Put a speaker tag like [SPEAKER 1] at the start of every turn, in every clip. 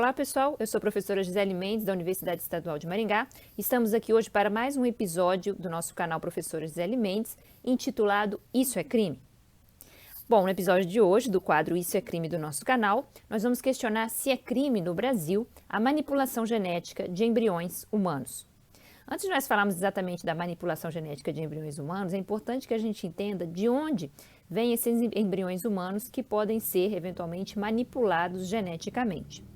[SPEAKER 1] Olá pessoal, eu sou a professora Gisele Mendes da Universidade Estadual de Maringá. Estamos aqui hoje para mais um episódio do nosso canal Professora Gisele Mendes, intitulado Isso é Crime? Bom, no episódio de hoje, do quadro Isso é Crime do nosso canal, nós vamos questionar se é crime no Brasil a manipulação genética de embriões humanos. Antes de nós falarmos exatamente da manipulação genética de embriões humanos, é importante que a gente entenda de onde vêm esses embriões humanos que podem ser eventualmente manipulados geneticamente.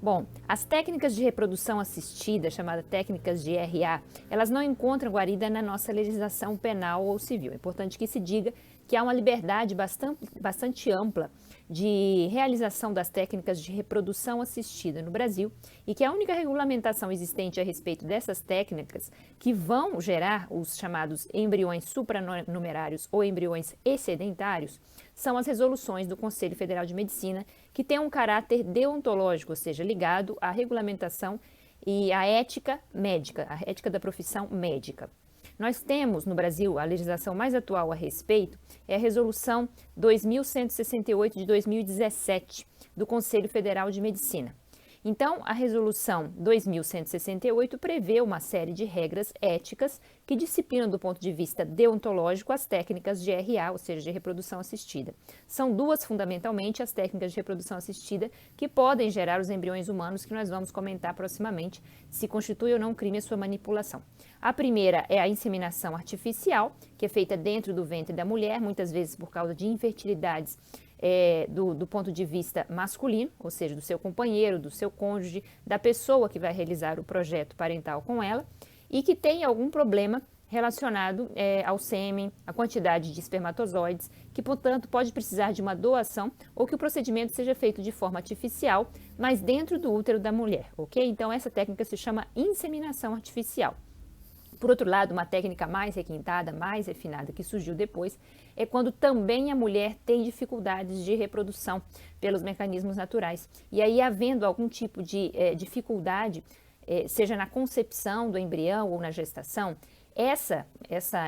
[SPEAKER 1] Bom, as técnicas de reprodução assistida, chamadas técnicas de RA, elas não encontram guarida na nossa legislação penal ou civil. É importante que se diga que há uma liberdade bastante ampla de realização das técnicas de reprodução assistida no Brasil e que a única regulamentação existente a respeito dessas técnicas que vão gerar os chamados embriões supranumerários ou embriões excedentários são as resoluções do Conselho Federal de Medicina, que tem um caráter deontológico, ou seja, ligado à regulamentação e à ética médica, à ética da profissão médica. Nós temos no Brasil, a legislação mais atual a respeito é a Resolução 2168 de 2017 do Conselho Federal de Medicina. Então, a Resolução 2168 prevê uma série de regras éticas que disciplinam do ponto de vista deontológico as técnicas de RA, ou seja, de reprodução assistida. São duas, fundamentalmente, as técnicas de reprodução assistida que podem gerar os embriões humanos que nós vamos comentar proximamente, se constitui ou não crime a sua manipulação. A primeira é a inseminação artificial, que é feita dentro do ventre da mulher, muitas vezes por causa de infertilidades do ponto de vista masculino, ou seja, do seu companheiro, do seu cônjuge, da pessoa que vai realizar o projeto parental com ela e que tem algum problema relacionado ao sêmen, à quantidade de espermatozoides, que, portanto, pode precisar de uma doação ou que o procedimento seja feito de forma artificial, mas dentro do útero da mulher, ok? Então, essa técnica se chama inseminação artificial. Por outro lado, uma técnica mais requintada, mais refinada, que surgiu depois, é quando também a mulher tem dificuldades de reprodução pelos mecanismos naturais. E aí, havendo algum tipo de dificuldade, seja na concepção do embrião ou na gestação, essa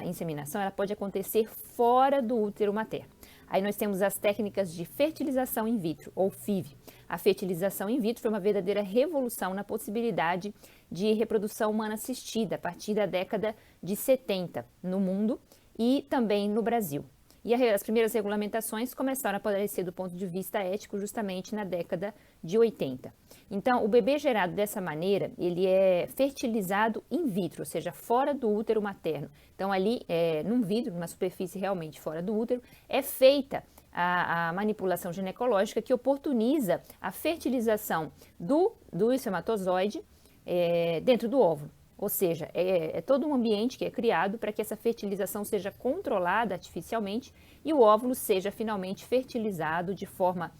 [SPEAKER 1] inseminação ela pode acontecer fora do útero materno. Aí nós temos as técnicas de fertilização in vitro, ou FIV. A fertilização in vitro foi uma verdadeira revolução na possibilidade de reprodução humana assistida a partir da década de 70 no mundo e também no Brasil. E as primeiras regulamentações começaram a aparecer do ponto de vista ético justamente na década de 80. Então, o bebê gerado dessa maneira, ele é fertilizado in vitro, ou seja, fora do útero materno. Então, ali, num vidro, numa superfície realmente fora do útero, é feita a manipulação ginecológica que oportuniza a fertilização do espermatozoide dentro do óvulo. Ou seja, é todo um ambiente que é criado para que essa fertilização seja controlada artificialmente e o óvulo seja finalmente fertilizado de forma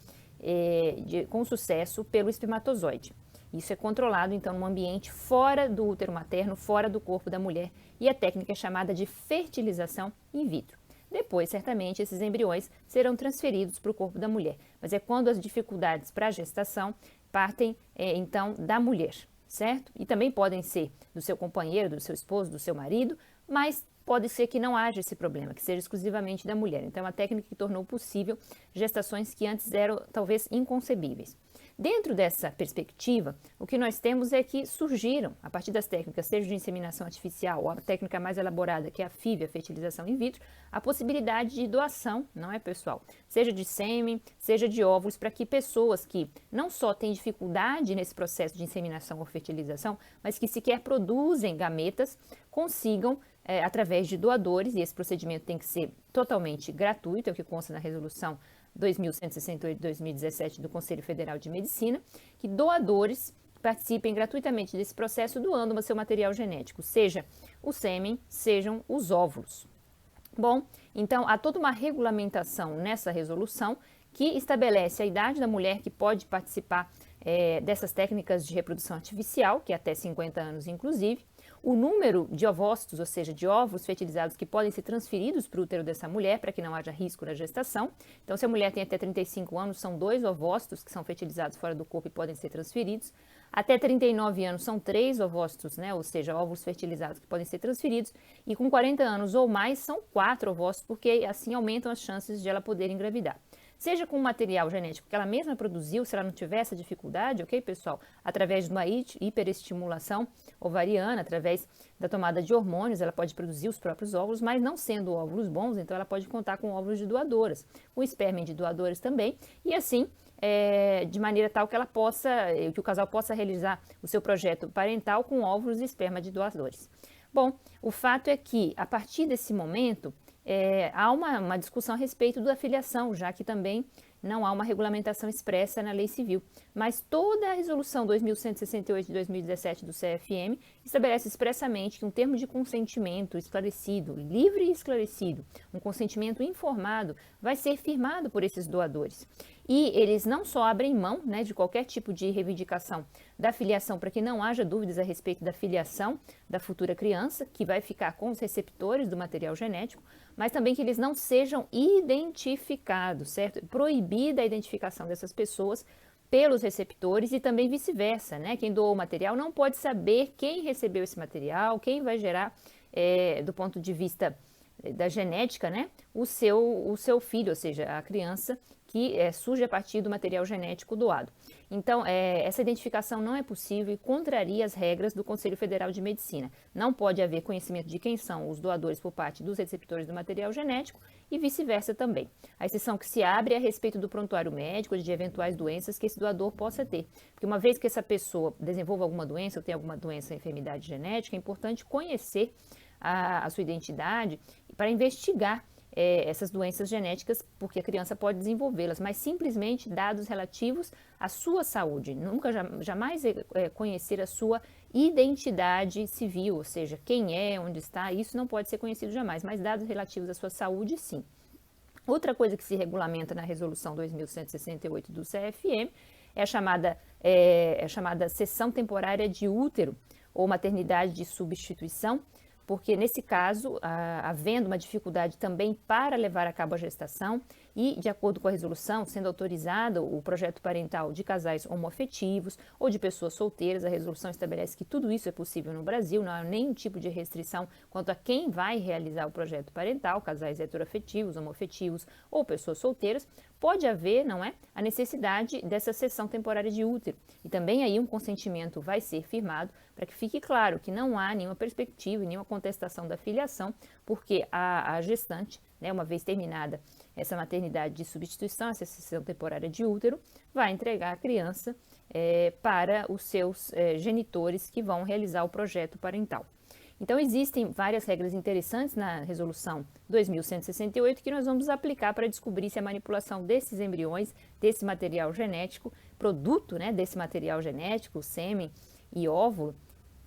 [SPEAKER 1] com sucesso pelo espermatozoide. Isso é controlado, então, num ambiente fora do útero materno, fora do corpo da mulher, e a técnica é chamada de fertilização in vitro. Depois, certamente, esses embriões serão transferidos para o corpo da mulher, mas é quando as dificuldades para a gestação partem, então, da mulher. Certo? E também podem ser do seu companheiro, do seu esposo, do seu marido, mas pode ser que não haja esse problema, que seja exclusivamente da mulher. Então, é uma técnica que tornou possível gestações que antes eram talvez inconcebíveis. Dentro dessa perspectiva, o que nós temos é que surgiram, a partir das técnicas, seja de inseminação artificial ou a técnica mais elaborada, que é a FIV, a fertilização in vitro, a possibilidade de doação, não é, pessoal? Seja de sêmen, seja de óvulos, para que pessoas que não só têm dificuldade nesse processo de inseminação ou fertilização, mas que sequer produzem gametas, consigam, através de doadores, e esse procedimento tem que ser totalmente gratuito, é o que consta na resolução 2168 de 2017 do Conselho Federal de Medicina, que doadores participem gratuitamente desse processo doando o seu material genético, seja o sêmen, sejam os óvulos. Bom, então há toda uma regulamentação nessa resolução que estabelece a idade da mulher que pode participar dessas técnicas de reprodução artificial, que é até 50 anos inclusive, o número de ovócitos, ou seja, de óvulos fertilizados que podem ser transferidos para o útero dessa mulher, para que não haja risco na gestação. Então, se a mulher tem até 35 anos, são 2 ovócitos que são fertilizados fora do corpo e podem ser transferidos. Até 39 anos, são 3 ovócitos, né? Ou seja, óvulos fertilizados que podem ser transferidos. E com 40 anos ou mais, são 4 ovócitos, porque assim aumentam as chances de ela poder engravidar. seja com o material genético que ela mesma produziu, se ela não tiver essa dificuldade, ok, pessoal? Através de uma hiperestimulação ovariana, através da tomada de hormônios, ela pode produzir os próprios óvulos, mas não sendo óvulos bons, então ela pode contar com óvulos de doadoras, com esperma de doadores também, e assim, de maneira tal que ela possa, que o casal possa realizar o seu projeto parental com óvulos e esperma de doadores. Bom, o fato é que, a partir desse momento, há uma discussão a respeito da filiação, já que também não há uma regulamentação expressa na lei civil. Mas toda a resolução 2168 de 2017 do CFM estabelece expressamente que um termo de consentimento esclarecido, livre e esclarecido, um consentimento informado, vai ser firmado por esses doadores. E eles não só abrem mão, né, de qualquer tipo de reivindicação da filiação para que não haja dúvidas a respeito da filiação da futura criança, que vai ficar com os receptores do material genético, mas também que eles não sejam identificados, certo? Proibida a identificação dessas pessoas pelos receptores e também vice-versa, né? Quem doou o material não pode saber quem recebeu esse material, quem vai gerar, do ponto de vista da genética, né? O seu filho, ou seja, a criança que surge a partir do material genético doado. Então, essa identificação não é possível e contraria as regras do Conselho Federal de Medicina. Não pode haver conhecimento de quem são os doadores por parte dos receptores do material genético e vice-versa também. A exceção que se abre é a respeito do prontuário médico de eventuais doenças que esse doador possa ter. Porque uma vez que essa pessoa desenvolva alguma doença ou tenha alguma doença ou enfermidade genética, é importante conhecer a sua identidade para investigar essas doenças genéticas, porque a criança pode desenvolvê-las, mas simplesmente dados relativos à sua saúde. Nunca, jamais conhecer a sua identidade civil, ou seja, quem é, onde está, isso não pode ser conhecido jamais, mas dados relativos à sua saúde, sim. Outra coisa que se regulamenta na resolução 2168 do CFM é a chamada cessão temporária de útero ou maternidade de substituição, porque nesse caso, havendo uma dificuldade também para levar a cabo a gestação e, de acordo com a resolução, sendo autorizado o projeto parental de casais homoafetivos ou de pessoas solteiras, a resolução estabelece que tudo isso é possível no Brasil, não há nenhum tipo de restrição quanto a quem vai realizar o projeto parental, casais heteroafetivos, homoafetivos ou pessoas solteiras, pode haver, não é, a necessidade dessa cessão temporária de útero. E também aí um consentimento vai ser firmado para que fique claro que não há nenhuma perspectiva e nenhuma contestação da filiação, porque a gestante, né, uma vez terminada essa maternidade de substituição, essa cessão temporária de útero, vai entregar a criança para os seus genitores que vão realizar o projeto parental. Então, existem várias regras interessantes na resolução 2168 que nós vamos aplicar para descobrir se a manipulação desses embriões, desse material genético, produto, né, desse material genético, sêmen e óvulo,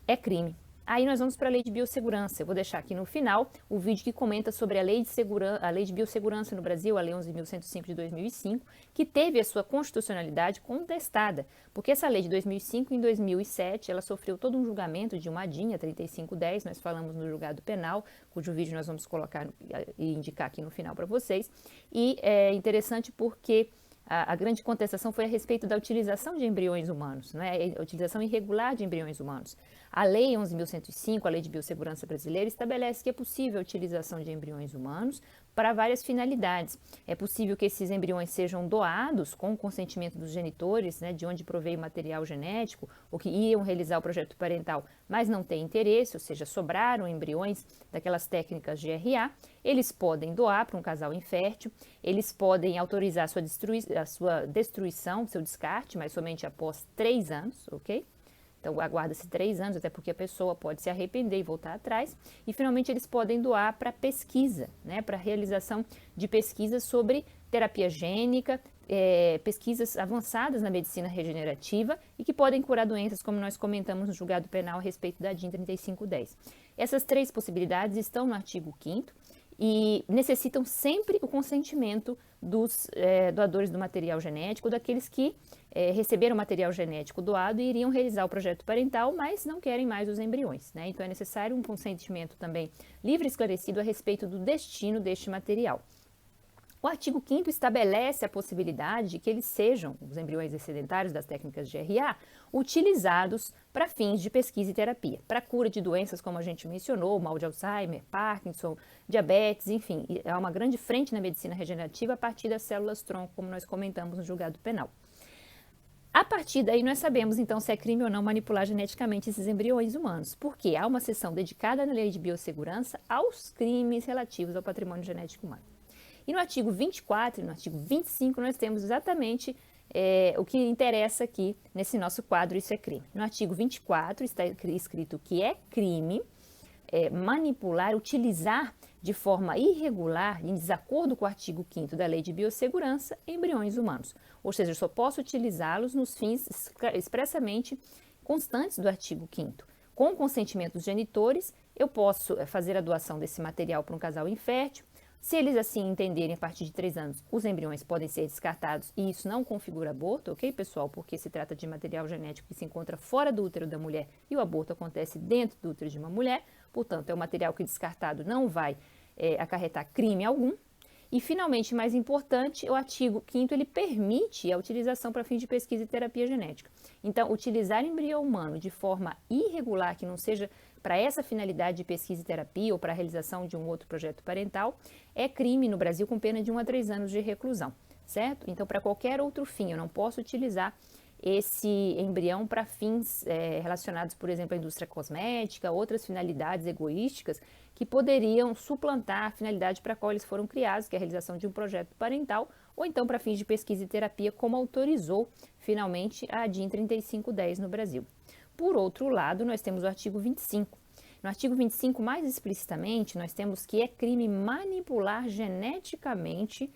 [SPEAKER 1] é crime. Aí nós vamos para a Lei de Biossegurança. Eu vou deixar aqui no final o vídeo que comenta sobre a Lei de Biossegurança no Brasil, a Lei 11.105 de 2005, que teve a sua constitucionalidade contestada, porque essa lei de 2005, em 2007, ela sofreu todo um julgamento de uma ADINha 3510, nós falamos no julgado penal, cujo vídeo nós vamos colocar e indicar aqui no final para vocês, e é interessante porque a grande contestação foi a respeito da utilização de embriões humanos, né? A utilização irregular de embriões humanos. A Lei 11.105, a Lei de Biossegurança Brasileira, estabelece que é possível a utilização de embriões humanos para várias finalidades. É possível que esses embriões sejam doados com o consentimento dos genitores, né, de onde proveio o material genético, ou que iam realizar o projeto parental, mas não têm interesse, ou seja, sobraram embriões daquelas técnicas de RA. Eles podem doar para um casal infértil, eles podem autorizar a sua destruição, seu descarte, mas somente após 3 anos, ok? Então, aguarda-se 3 anos, até porque a pessoa pode se arrepender e voltar atrás. E, finalmente, eles podem doar para pesquisa, né, para realização de pesquisas sobre terapia gênica, pesquisas avançadas na medicina regenerativa e que podem curar doenças, como nós comentamos no julgado penal a respeito da DIN 3510. Essas 3 possibilidades estão no artigo 5º e necessitam sempre o consentimento dos doadores do material genético, daqueles que receberam material genético doado e iriam realizar o projeto parental, mas não querem mais os embriões, né? Então é necessário um consentimento também livre e esclarecido a respeito do destino deste material. O artigo 5º estabelece a possibilidade de que eles sejam, os embriões excedentários das técnicas de GRA, utilizados para fins de pesquisa e terapia, para cura de doenças como a gente mencionou, mal de Alzheimer, Parkinson, diabetes, enfim, há uma grande frente na medicina regenerativa a partir das células-tronco, como nós comentamos no julgado penal. A partir daí, nós sabemos, então, se é crime ou não manipular geneticamente esses embriões humanos, porque há uma seção dedicada na Lei de Biossegurança aos crimes relativos ao patrimônio genético humano. E no artigo 24 e no artigo 25, nós temos exatamente o que interessa aqui nesse nosso quadro, isso é crime. No artigo 24 está escrito que é crime manipular, utilizar de forma irregular, em desacordo com o artigo 5º da Lei de Biossegurança, embriões humanos. Ou seja, eu só posso utilizá-los nos fins expressamente constantes do artigo 5º. Com consentimento dos genitores, eu posso fazer a doação desse material para um casal infértil. Se eles assim entenderem, a partir de 3 anos, os embriões podem ser descartados e isso não configura aborto, ok, pessoal? Porque se trata de material genético que se encontra fora do útero da mulher e o aborto acontece dentro do útero de uma mulher, portanto, é um material que descartado não vai acarretar crime algum. E, finalmente, mais importante, o artigo 5º, ele permite a utilização para fins de pesquisa e terapia genética. Então, utilizar embrião humano de forma irregular, que não seja para essa finalidade de pesquisa e terapia ou para a realização de um outro projeto parental, é crime no Brasil com pena de 1 a 3 anos de reclusão, certo? Então, para qualquer outro fim, eu não posso utilizar esse embrião para fins relacionados, por exemplo, à indústria cosmética, outras finalidades egoísticas que poderiam suplantar a finalidade para a qual eles foram criados, que é a realização de um projeto parental, ou então para fins de pesquisa e terapia, como autorizou finalmente a DIN 3510 no Brasil. Por outro lado, nós temos o artigo 25. No artigo 25, mais explicitamente, nós temos que é crime manipular geneticamente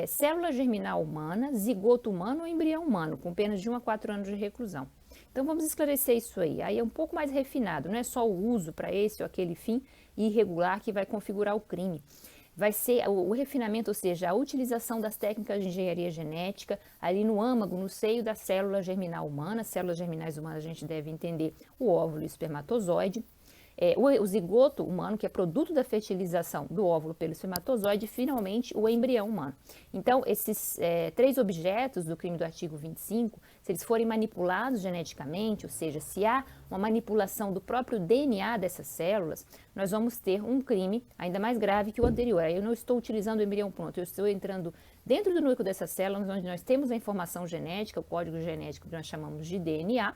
[SPEAKER 1] célula germinal humana, zigoto humano ou embrião humano, com penas de 1 a 4 anos de reclusão. Então, vamos esclarecer isso aí. Aí é um pouco mais refinado, não é só o uso para esse ou aquele fim irregular que vai configurar o crime. Vai ser o refinamento, ou seja, a utilização das técnicas de engenharia genética ali no âmago, no seio da célula germinal humana. Células germinais humanas, a gente deve entender o óvulo e o espermatozoide. O zigoto humano, que é produto da fertilização do óvulo pelo espermatozoide, e finalmente o embrião humano. Então, esses 3 objetos do crime do artigo 25, se eles forem manipulados geneticamente, ou seja, se há uma manipulação do próprio DNA dessas células, nós vamos ter um crime ainda mais grave que o anterior. Aí eu não estou utilizando o embrião pronto, eu estou entrando dentro do núcleo dessas células, onde nós temos a informação genética, o código genético que nós chamamos de DNA,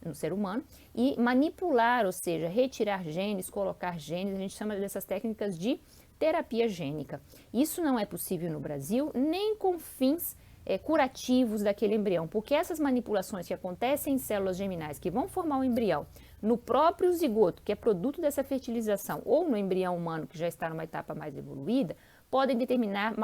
[SPEAKER 1] no ser humano, e manipular, ou seja, retirar genes, colocar genes, a gente chama dessas técnicas de terapia gênica. Isso não é possível no Brasil, nem com fins curativos daquele embrião, porque essas manipulações que acontecem em células germinais que vão formar um embrião no próprio zigoto, que é produto dessa fertilização, ou no embrião humano, que já está numa etapa mais evoluída, podem determinar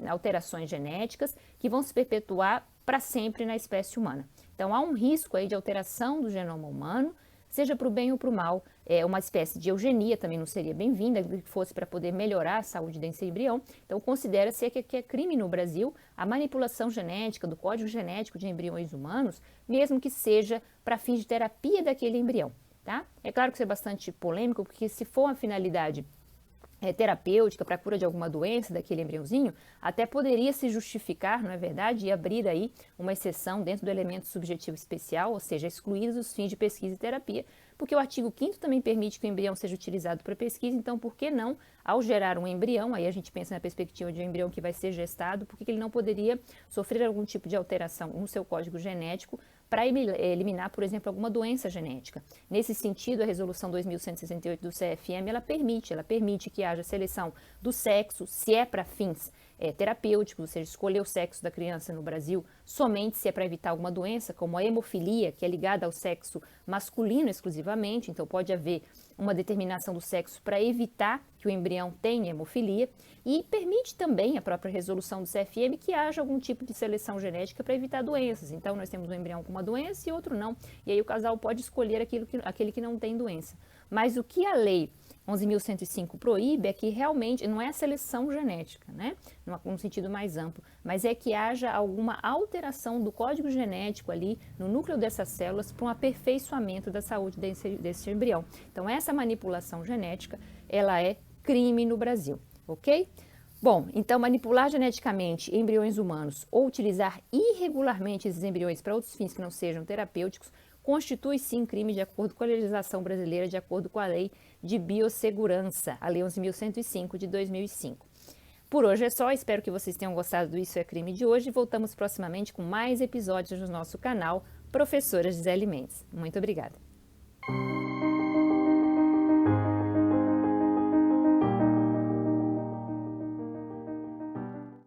[SPEAKER 1] alterações genéticas que vão se perpetuar para sempre na espécie humana. Então, há um risco aí de alteração do genoma humano, seja para o bem ou para o mal. Uma espécie de eugenia também não seria bem-vinda, que fosse para poder melhorar a saúde desse embrião. Então, considera-se que é crime no Brasil a manipulação genética do código genético de embriões humanos, mesmo que seja para fins de terapia daquele embrião, tá? É claro que isso é bastante polêmico, porque se for uma finalidade terapêutica para a cura de alguma doença daquele embriãozinho, até poderia se justificar, não é verdade, e abrir aí uma exceção dentro do elemento subjetivo especial, ou seja, excluídos os fins de pesquisa e terapia, porque o artigo 5º também permite que o embrião seja utilizado para pesquisa, então por que não, ao gerar um embrião, aí a gente pensa na perspectiva de um embrião que vai ser gestado, por que ele não poderia sofrer algum tipo de alteração no seu código genético para eliminar, por exemplo, alguma doença genética. Nesse sentido, a resolução 2168 do CFM, ela permite que haja seleção do sexo, se é para fins terapêuticos, ou seja, escolher o sexo da criança no Brasil somente se é para evitar alguma doença, como a hemofilia, que é ligada ao sexo masculino exclusivamente, então pode haver uma determinação do sexo para evitar que o embrião tenha hemofilia, e permite também a própria resolução do CFM que haja algum tipo de seleção genética para evitar doenças. Então, nós temos um embrião com uma doença e outro não, e aí o casal pode escolher aquele que não tem doença. Mas o que a lei 11.105 proíbe é que realmente não é a seleção genética, né, num sentido mais amplo, mas é que haja alguma alteração do código genético ali no núcleo dessas células para um aperfeiçoamento da saúde desse embrião. Então, essa manipulação genética, ela é crime no Brasil, ok? Bom, então manipular geneticamente embriões humanos ou utilizar irregularmente esses embriões para outros fins que não sejam terapêuticos constitui sim crime de acordo com a legislação brasileira, de acordo com a Lei de Biossegurança, a Lei 11.105 de 2005. Por hoje é só, espero que vocês tenham gostado do Isso é Crime de hoje e voltamos proximamente com mais episódios no nosso canal Professora Gisele Mendes. Muito obrigada.